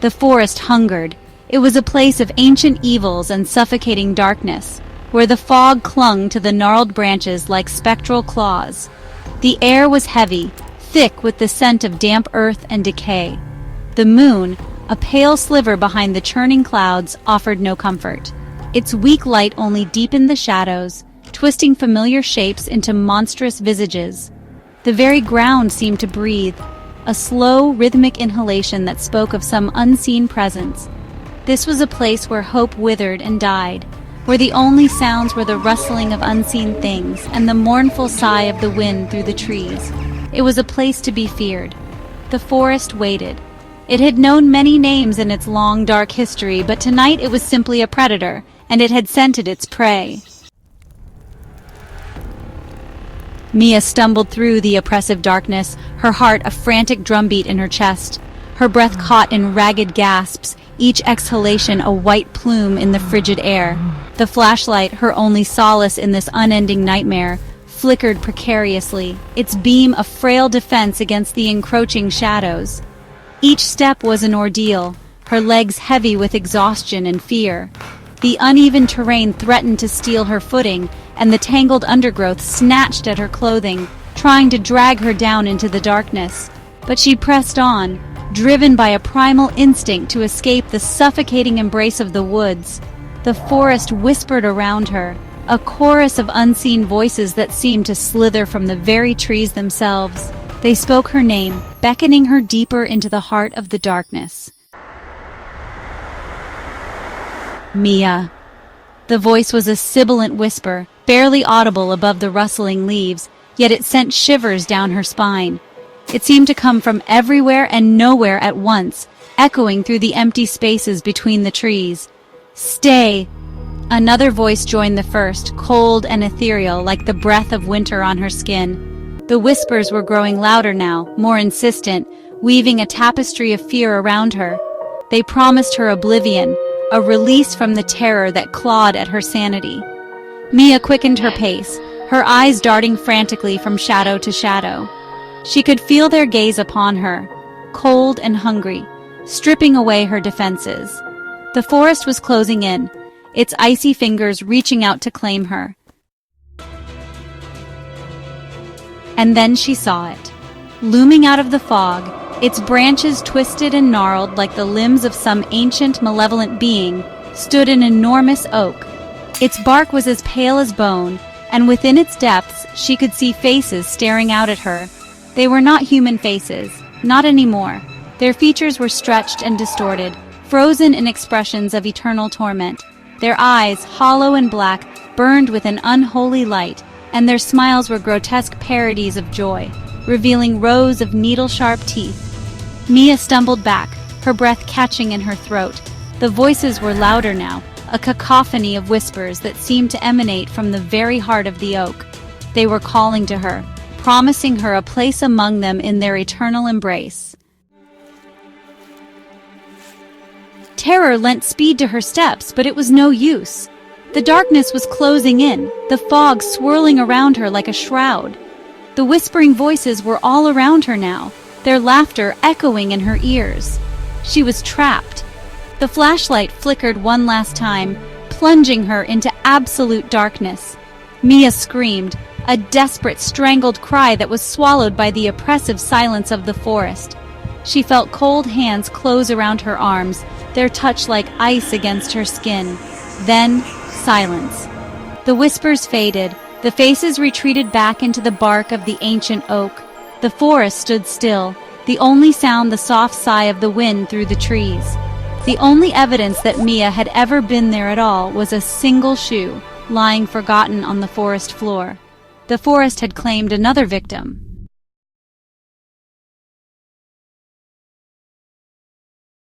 The forest hungered. It was a place of ancient evils and suffocating darkness, where the fog clung to the gnarled branches like spectral claws. The air was heavy, thick with the scent of damp earth and decay. The moon, a pale sliver behind the churning clouds, offered no comfort. Its weak light only deepened the shadows, twisting familiar shapes into monstrous visages. The very ground seemed to breathe, a slow, rhythmic inhalation that spoke of some unseen presence. This was a place where hope withered and died, where the only sounds were the rustling of unseen things and the mournful sigh of the wind through the trees. It was a place to be feared. The forest waited. It had known many names in its long, dark history, but tonight it was simply a predator, and it had scented its prey. Mia stumbled through the oppressive darkness, her heart a frantic drumbeat in her chest, her breath caught in ragged gasps, each exhalation a white plume in the frigid air. The flashlight, her only solace in this unending nightmare, flickered precariously, its beam a frail defense against the encroaching shadows. Each step was an ordeal, her legs heavy with exhaustion and fear. The uneven terrain threatened to steal her footing, and the tangled undergrowth snatched at her clothing, trying to drag her down into the darkness. But she pressed on, driven by a primal instinct to escape the suffocating embrace of the woods. The forest whispered around her, a chorus of unseen voices that seemed to slither from the very trees themselves. They spoke her name, beckoning her deeper into the heart of the darkness. Mia. The voice was a sibilant whisper, barely audible above the rustling leaves, yet it sent shivers down her spine. It seemed to come from everywhere and nowhere at once, echoing through the empty spaces between the trees. "Stay!" Another voice joined the first, cold and ethereal, like the breath of winter on her skin. The whispers were growing louder now, more insistent, weaving a tapestry of fear around her. They promised her oblivion, a release from the terror that clawed at her sanity. Mia quickened her pace, her eyes darting frantically from shadow to shadow. She could feel their gaze upon her, cold and hungry, stripping away her defenses. The forest was closing in, its icy fingers reaching out to claim her. And then she saw it. Looming out of the fog, its branches twisted and gnarled like the limbs of some ancient, malevolent being, stood an enormous oak. Its bark was as pale as bone, and within its depths she could see faces staring out at her. They were not human faces, not anymore. Their features were stretched and distorted, frozen in expressions of eternal torment. Their eyes, hollow and black, burned with an unholy light, and their smiles were grotesque parodies of joy, revealing rows of needle-sharp teeth. Mia stumbled back, her breath catching in her throat. The voices were louder now, a cacophony of whispers that seemed to emanate from the very heart of the oak. They were calling to her, promising her a place among them in their eternal embrace. Terror lent speed to her steps, but it was no use. The darkness was closing in, the fog swirling around her like a shroud. The whispering voices were all around her now, their laughter echoing in her ears. She was trapped. The flashlight flickered one last time, plunging her into absolute darkness. Mia screamed, a desperate, strangled cry that was swallowed by the oppressive silence of the forest. She felt cold hands close around her arms, their touch like ice against her skin. Then, silence. The whispers faded, the faces retreated back into the bark of the ancient oak. The forest stood still, the only sound the soft sigh of the wind through the trees. The only evidence that Mia had ever been there at all was a single shoe, lying forgotten on the forest floor. The forest had claimed another victim.